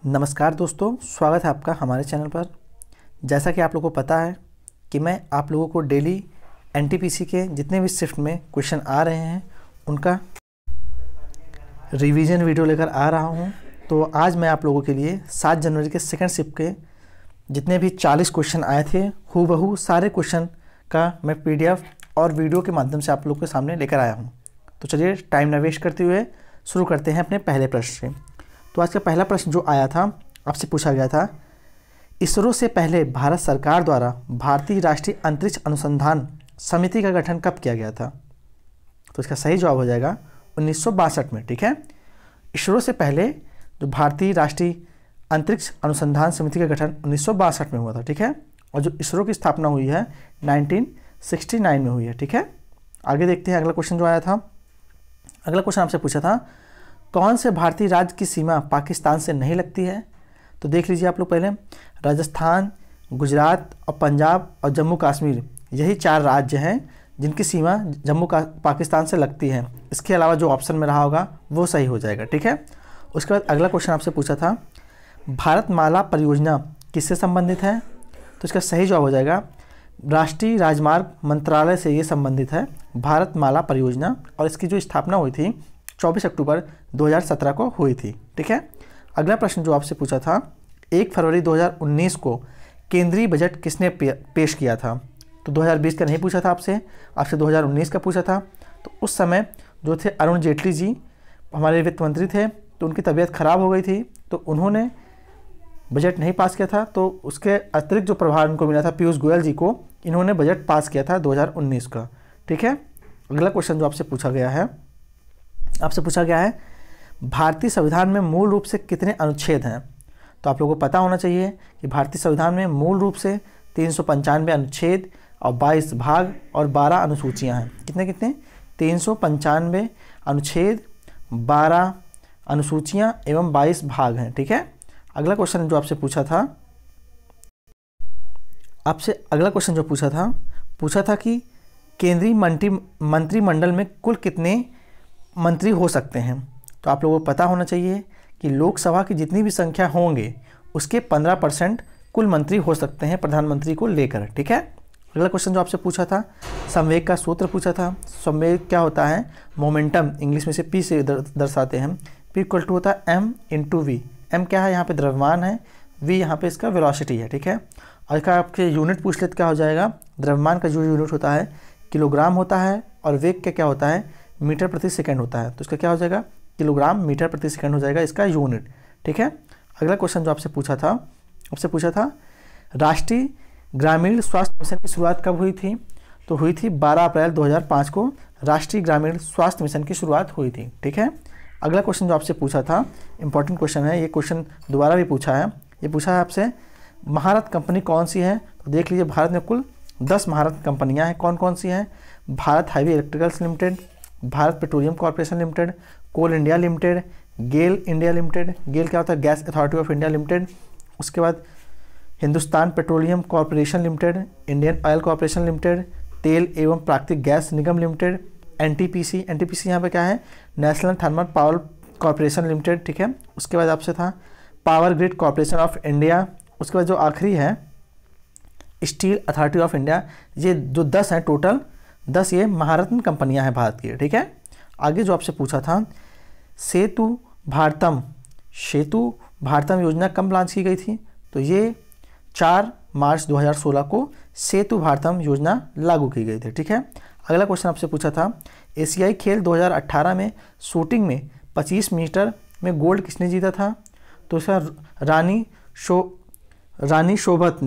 नमस्कार दोस्तों, स्वागत है आपका हमारे चैनल पर। जैसा कि आप लोगों को पता है कि मैं आप लोगों को डेली एनटीपीसी के जितने भी शिफ्ट में क्वेश्चन आ रहे हैं उनका रिवीजन वीडियो लेकर आ रहा हूं। तो आज मैं आप लोगों के लिए 7 जनवरी के सेकंड शिफ्ट के जितने भी 40 क्वेश्चन आए थे हूबहू सारे क्वेश्चन का मैं पीडीएफ और वीडियो के माध्यम से आप लोगों के सामने लेकर आया हूँ। तो चलिए टाइम न वेस्ट करते हुए शुरू करते हैं अपने पहले प्रश्न से। तो आज का पहला प्रश्न जो आया था आपसे पूछा गया था, इसरो से पहले भारत सरकार द्वारा भारतीय राष्ट्रीय अंतरिक्ष अनुसंधान समिति का गठन कब किया गया था? तो इसका सही जवाब हो जाएगा 1962 में। ठीक है, इसरो से पहले जो भारतीय राष्ट्रीय अंतरिक्ष अनुसंधान समिति का गठन 1962 में हुआ था। ठीक है, और जो इसरो की स्थापना हुई है 1969 में हुई है। ठीक है, आगे देखते हैं अगला क्वेश्चन जो आया था। अगला क्वेश्चन आपसे पूछा था, कौन से भारतीय राज्य की सीमा पाकिस्तान से नहीं लगती है? तो देख लीजिए आप लोग पहले, राजस्थान, गुजरात और पंजाब और जम्मू कश्मीर, यही 4 राज्य हैं जिनकी सीमा पाकिस्तान से लगती है। इसके अलावा जो ऑप्शन में रहा होगा वो सही हो जाएगा। ठीक है, उसके बाद अगला क्वेश्चन आपसे पूछा था, भारतमाला परियोजना किससे संबंधित है? तो इसका सही जवाब हो जाएगा राष्ट्रीय राजमार्ग मंत्रालय से ये संबंधित है, भारतमाला परियोजना। और इसकी जो स्थापना हुई थी 24 अक्टूबर 2017 को हुई थी। ठीक है, अगला प्रश्न जो आपसे पूछा था, 1 फरवरी 2019 को केंद्रीय बजट किसने पेश किया था? तो 2020 का नहीं पूछा था आपसे 2019 का पूछा था। तो उस समय जो थे अरुण जेटली जी हमारे वित्त मंत्री थे, तो उनकी तबीयत खराब हो गई थी, तो उन्होंने बजट नहीं पास किया था। तो उसके अतिरिक्त जो प्रभार उनको मिला था पीयूष गोयल जी को, इन्होंने बजट पास किया था 2019 का। ठीक है, अगला क्वेश्चन जो आपसे पूछा गया है, भारतीय संविधान में मूल रूप से कितने अनुच्छेद हैं? तो आप लोगों को पता होना चाहिए कि भारतीय संविधान में मूल रूप से 395 अनुच्छेद और 22 भाग और 12 अनुसूचियां हैं। कितने 395 अनुच्छेद, 12 अनुसूचियां एवं 22 भाग हैं। ठीक है, अगला क्वेश्चन जो आपसे पूछा था कि केंद्रीय मंत्रिमंडल में कुल कितने मंत्री हो सकते हैं? तो आप लोगों को पता होना चाहिए कि लोकसभा की जितनी भी संख्या होंगे उसके 15% कुल मंत्री हो सकते हैं प्रधानमंत्री को लेकर। ठीक है, अगला क्वेश्चन जो आपसे पूछा था, संवेग का सूत्र पूछा था। संवेग क्या होता है? मोमेंटम, इंग्लिश में से P से दर्शाते हैं। P इक्वल टू होता है M इंटू V। M क्या है? यहाँ पे द्रव्यमान है, V यहाँ पे इसका वेलोसिटी है। ठीक है, और इसका आपके यूनिट पूछ लेते क्या हो जाएगा? द्रव्यमान का जो यूनिट होता है किलोग्राम होता है, और वेग का क्या होता है? मीटर प्रति सेकंड होता है। तो इसका क्या हो जाएगा? किलोग्राम मीटर प्रति सेकंड हो जाएगा इसका यूनिट। ठीक है, अगला क्वेश्चन जो आपसे पूछा था, राष्ट्रीय ग्रामीण स्वास्थ्य मिशन की शुरुआत कब हुई थी? तो हुई थी 12 अप्रैल 2005 को राष्ट्रीय ग्रामीण स्वास्थ्य मिशन की शुरुआत हुई थी। ठीक है, अगला क्वेश्चन जो आपसे पूछा था, इंपॉर्टेंट क्वेश्चन है, ये क्वेश्चन दोबारा भी पूछा है। ये पूछा है आपसे, महारत कंपनी कौन सी है? तो देख लीजिए, भारत में कुल 10 महारत कंपनियां हैं। कौन कौन सी हैं? Bharat heavy electricals limited, Bharat petroleum corporation limited, coal India limited, GAIL India limited, GAIL क्या होता है? Gas authority of India limited. उसके बाद Hindustan petroleum corporation limited, Indian oil corporation limited, तेल एवं प्राकृतिक गैस निगम लिमिटेड, एनटीपीसी यहाँ पे क्या है? National thermal power corporation limited. ठीक है, उसके बाद आपसे था power grid corporation of India. उसके बाद जो आखिरी है स्टील अथॉरिटी ऑफ इंडिया। ये जो 10 हैं टोटल, 10 ये महारत्न कंपनियां हैं भारत की। ठीक है, आगे जो आपसे पूछा था, सेतु भारतम योजना कब लॉन्च की गई थी? तो ये 4 मार्च 2016 को सेतु भारतम योजना लागू की गई थी। ठीक है, अगला क्वेश्चन आपसे पूछा था, एशियाई खेल 2018 में शूटिंग में 25 मीटर में गोल्ड किसने जीता था? तो इसका रानी शोरबत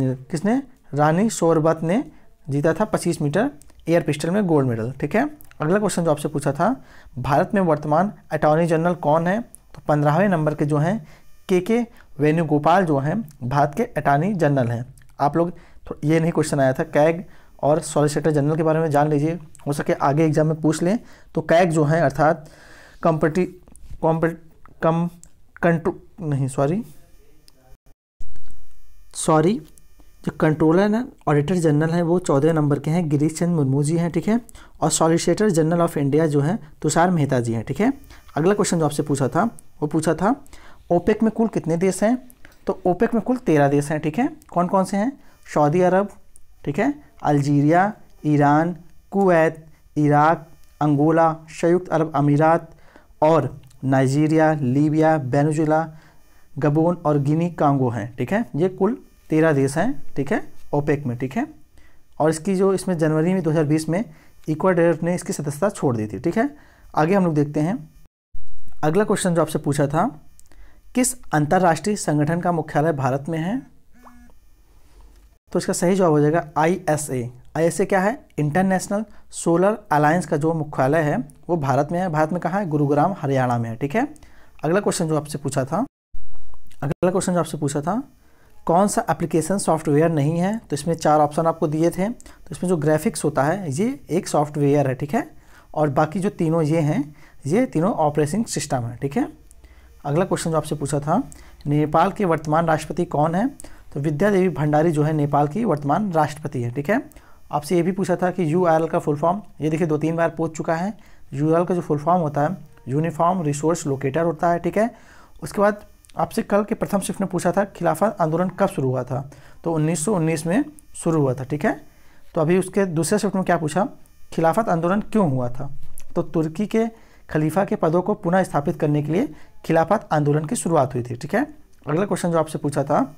ने जीता था 25 मीटर एयर पिस्टल में गोल्ड मेडल। ठीक है, अगला क्वेश्चन जो आपसे पूछा था, भारत में वर्तमान अटॉर्नी जनरल कौन है? तो 15वें नंबर के जो हैं के वेणुगोपाल जो हैं भारत के अटॉर्नी जनरल हैं। आप लोग ये नहीं क्वेश्चन आया था, कैग और सॉलिसिटर जनरल के बारे में जान लीजिए, हो सके आगे एग्जाम में पूछ लें। तो कैग जो है अर्थात जो कंट्रोलर है ऑडिटर जनरल हैं वो 14 नंबर के हैं, गिरीश चंद्र मुर्मू जी हैं। ठीक है, और सॉलिसिटर जनरल ऑफ इंडिया जो है तुषार मेहता जी हैं। ठीक है, अगला क्वेश्चन जो आपसे पूछा था वो पूछा था ओपेक में कुल कितने देश हैं? तो ओपेक में कुल 13 देश हैं, ठीक है। कौन कौन से हैं? सऊदी अरब, ठीक है, Algeria, Iran, Kuwait, Iraq, Angola, संयुक्त अरब अमीरात और नाइजीरिया, लीबिया, वेनेजुएला, गबोन और गिनी कांगो हैं, ठीक है। ये कुल 13 देश हैं, ठीक है, ओपेक में, ठीक है। और इसकी जो इसमें जनवरी में 2020 में इक्वाडोर ने इसकी सदस्यता छोड़ दी थी, ठीक है। आगे हम लोग देखते हैं अगला क्वेश्चन जो आपसे पूछा था, किस अंतर्राष्ट्रीय संगठन का मुख्यालय भारत में है? तो इसका सही जवाब हो जाएगा ISA। ISA क्या है? इंटरनेशनल सोलर अलायंस का जो मुख्यालय है वो भारत में है। भारत में कहाँ है? गुरुग्राम, हरियाणा में है, ठीक है। अगला क्वेश्चन जो आपसे पूछा था, कौन सा एप्लीकेशन सॉफ्टवेयर नहीं है? तो इसमें 4 ऑप्शन आपको दिए थे। तो इसमें जो ग्राफिक्स होता है ये एक सॉफ्टवेयर है, ठीक है, और बाकी जो तीनों ये हैं ये तीनों ऑपरेटिंग सिस्टम है, ठीक है। अगला क्वेश्चन जो आपसे पूछा था, नेपाल के वर्तमान राष्ट्रपति कौन है? तो विद्या देवी भंडारी जो है नेपाल की वर्तमान राष्ट्रपति है, ठीक है। आपसे ये भी पूछा था कि URL का फुल फॉर्म, ये देखिए 2-3 बार पूछ चुका है। URL का जो फुल फॉर्म होता है यूनिफॉर्म रिसोर्स लोकेटर होता है, ठीक है। उसके बाद आपसे कल के प्रथम शिफ्ट में पूछा था खिलाफत आंदोलन कब शुरू हुआ था? तो 1919 में शुरू हुआ था, ठीक है। तो अभी उसके दूसरे शिफ्ट में क्या पूछा? खिलाफत आंदोलन क्यों हुआ था? तो तुर्की के खलीफा के पदों को पुनः स्थापित करने के लिए खिलाफत आंदोलन की शुरुआत हुई थी, ठीक है। अगला क्वेश्चन जो आपसे पूछा था,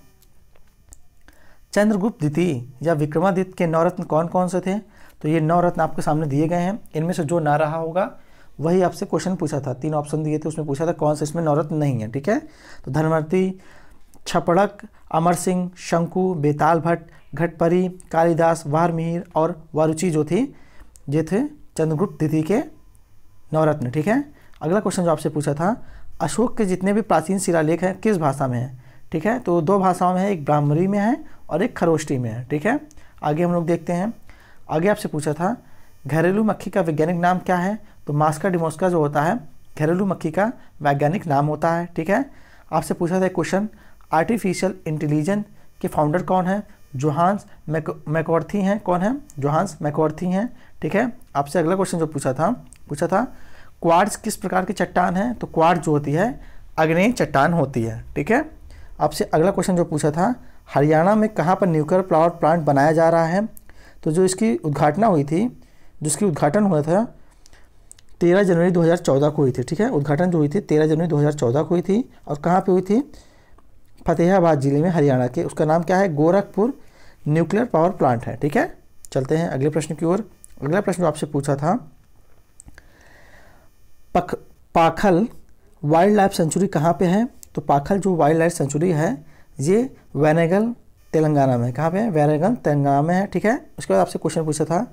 चंद्रगुप्त द्वितीय या विक्रमादित्य के 9 रत्न कौन कौन से थे? तो ये 9 रत्न आपके सामने दिए गए हैं। इनमें से जो ना रहा होगा वही आपसे क्वेश्चन पूछा था। 3 ऑप्शन दिए थे, उसमें पूछा था कौन सा इसमें 9 रत्न नहीं है, ठीक है। तो धनवर्ती, छपड़क, अमर सिंह, शंकु, बेताल भट्ट, घटपरी, कालिदास, वारमिहिर और वारुची जो थी ये थे चंद्रगुप्त द्वितीय के 9 रत्न, ठीक है। अगला क्वेश्चन जो आपसे पूछा था, अशोक के जितने भी प्राचीन शिलालेख हैं किस भाषा में है? ठीक है, तो 2 भाषाओं में है, एक ब्राह्मणी में है और एक खरोष्टी में है, ठीक है। आगे हम लोग देखते हैं। आगे आपसे पूछा था घरेलू मक्खी का वैज्ञानिक नाम क्या है? तो मास्का डिमोस्का जो होता है घरेलू मक्खी का वैज्ञानिक नाम होता है, ठीक है। आपसे पूछा था क्वेश्चन, आर्टिफिशियल इंटेलिजेंस के फाउंडर कौन है? जोहान्स मैकवर्थी हैं। कौन है? जोहान्स मैकवर्थी हैं, ठीक है। आपसे अगला क्वेश्चन जो पूछा था क्वार्ट्ज किस प्रकार की चट्टान है? तो क्वार्ट्ज जो होती है आग्नेय चट्टान होती है, ठीक है। आपसे अगला क्वेश्चन जो पूछा था, हरियाणा में कहाँ पर न्यूक्लियर पावर प्लांट बनाया जा रहा है? तो जो इसकी उद्घाटन हुई थी, जिसकी उद्घाटन हुआ था 13 जनवरी 2014 को हुई थी, ठीक है। उद्घाटन जो हुई थी 13 जनवरी 2014 को हुई थी और कहाँ पे हुई थी? फतेहाबाद जिले में, हरियाणा के। उसका नाम क्या है? गोरखपुर न्यूक्लियर पावर प्लांट है, ठीक है। चलते हैं अगले प्रश्न की ओर। अगला प्रश्न जो आपसे पूछा था, पाखल वाइल्ड लाइफ सेंचुरी कहाँ पे है? तो पाखल जो वाइल्ड लाइफ सेंचुरी है ये वारंगल तेलंगाना में। कहाँ पे है? वारंगल तेलंगाना में है, ठीक है। उसके बाद आपसे क्वेश्चन पूछा था,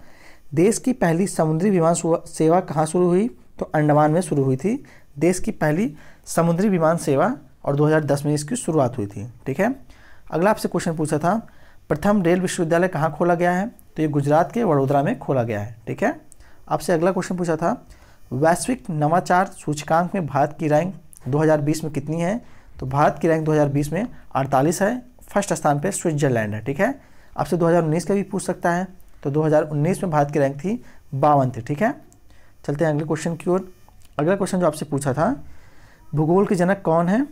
देश की पहली समुद्री विमान सेवा कहाँ शुरू हुई? तो अंडमान में शुरू हुई थी देश की पहली समुद्री विमान सेवा और 2010 में इसकी शुरुआत हुई थी, ठीक है। अगला आपसे क्वेश्चन पूछा था, प्रथम रेल विश्वविद्यालय कहाँ खोला गया है? तो ये गुजरात के वडोदरा में खोला गया है, ठीक है। आपसे अगला क्वेश्चन पूछा था, वैश्विक नवाचार सूचकांक में भारत की रैंक 2020 में कितनी है? तो भारत की रैंक 2020 में 48 है। फर्स्ट स्थान पे स्विट्जरलैंड है, ठीक है। आपसे 2019 का भी पूछ सकता है, तो 2019 में भारत की रैंक थी 52 थी, ठीक है। चलते हैं अगले क्वेश्चन की ओर। अगला क्वेश्चन जो आपसे पूछा था, भूगोल के जनक कौन है?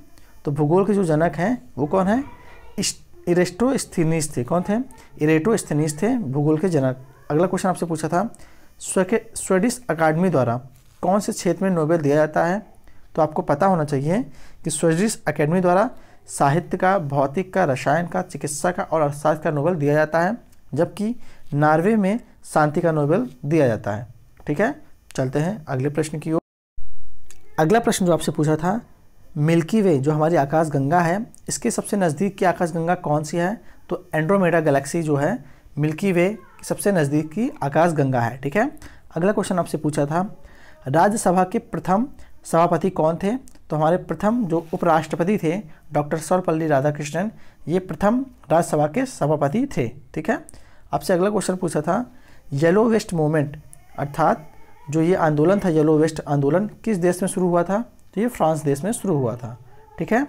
तो भूगोल के जो जनक हैं वो कौन है? इरेस्टोस्थेनीज थे। कौन थे? इरेस्टोस्थेनीज थे भूगोल के जनक। अगला क्वेश्चन आपसे पूछा था, स्वीडिश अकादमी द्वारा कौन से क्षेत्र में नोबेल दिया जाता है? तो आपको पता होना चाहिए कि स्वीडिश अकादमी द्वारा साहित्य का, भौतिक का, रसायन का, चिकित्सा का और अर्थशास्त्र का नोबेल दिया जाता है, जबकि नॉर्वे में शांति का नोबेल दिया जाता है, ठीक है। चलते हैं अगले प्रश्न की ओर। अगला प्रश्न जो आपसे पूछा था, मिल्की वे जो हमारी आकाशगंगा है इसके सबसे नज़दीक की आकाशगंगा कौन सी है? तो एंड्रोमेडा गैलेक्सी जो है मिल्की वे की सबसे नज़दीक की आकाशगंगा है, ठीक है। अगला क्वेश्चन आपसे पूछा था, राज्यसभा के प्रथम सभापति कौन थे? तो हमारे प्रथम जो उपराष्ट्रपति थे डॉक्टर सर्वपल्ली राधाकृष्णन, ये प्रथम राज्यसभा के सभापति थे, ठीक है। आपसे अगला क्वेश्चन पूछा था, येलो वेस्ट मूवमेंट अर्थात जो ये आंदोलन था येलो वेस्ट आंदोलन किस देश में शुरू हुआ था? तो ये फ्रांस देश में शुरू हुआ था, ठीक है।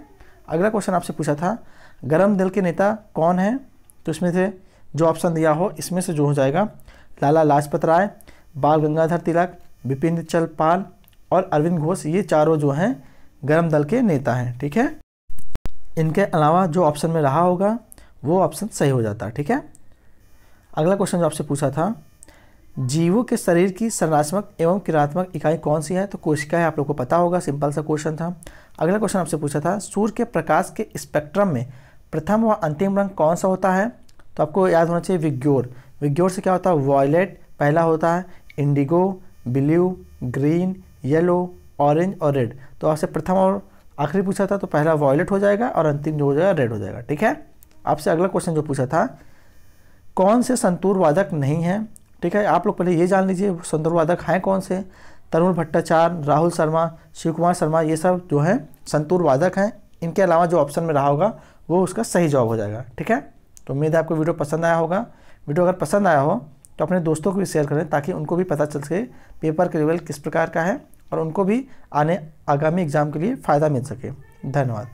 अगला क्वेश्चन आपसे पूछा था, गरम दल के नेता कौन है? तो इसमें से जो ऑप्शन दिया हो इसमें से जो हो जाएगा लाला लाजपत राय, बाल गंगाधर तिलक, बिपिन चंद्र पाल और अरविंद घोष, ये चारों जो हैं गरम दल के नेता हैं, ठीक है। इनके अलावा जो ऑप्शन में रहा होगा वो ऑप्शन सही हो जाता है। ठीक है। अगला क्वेश्चन जो आपसे पूछा था, जीवों के शरीर की संरचनात्मक एवं क्रियात्मक इकाई कौन सी है? तो कोशिका है, आप लोग को पता होगा, सिंपल सा क्वेश्चन था। अगला क्वेश्चन आपसे पूछा था, सूर्य के प्रकाश के स्पेक्ट्रम में प्रथम व अंतिम रंग कौन सा होता है? तो आपको याद होना चाहिए विग्योर। विग्योर से क्या होता है? वॉयलेट पहला होता है, Indigo, blue, green, yellow, orange और रेड। तो आपसे प्रथम और आखिरी पूछा था, तो पहला वॉयलेट हो जाएगा और अंतिम जो हो जाएगा रेड हो जाएगा। ठीक है। आपसे अगला क्वेश्चन जो पूछा था, कौन से संतूर वादक नहीं है? ठीक है, आप लोग पहले ये जान लीजिए संतूर वादक हैं कौन से। तरुण भट्टाचार्य, राहुल शर्मा, शिव कुमार शर्मा, ये सब जो है संतूर वादक हैं। इनके अलावा जो ऑप्शन में रहा होगा वो उसका सही जवाब हो जाएगा। ठीक है। तो उम्मीद है आपको वीडियो पसंद आया होगा। वीडियो अगर पसंद आया हो तो अपने दोस्तों को भी शेयर करें, ताकि उनको भी पता चल सके पेपर का लेवल किस प्रकार का है और उनको भी आगामी एग्जाम के लिए फ़ायदा मिल सके। धन्यवाद।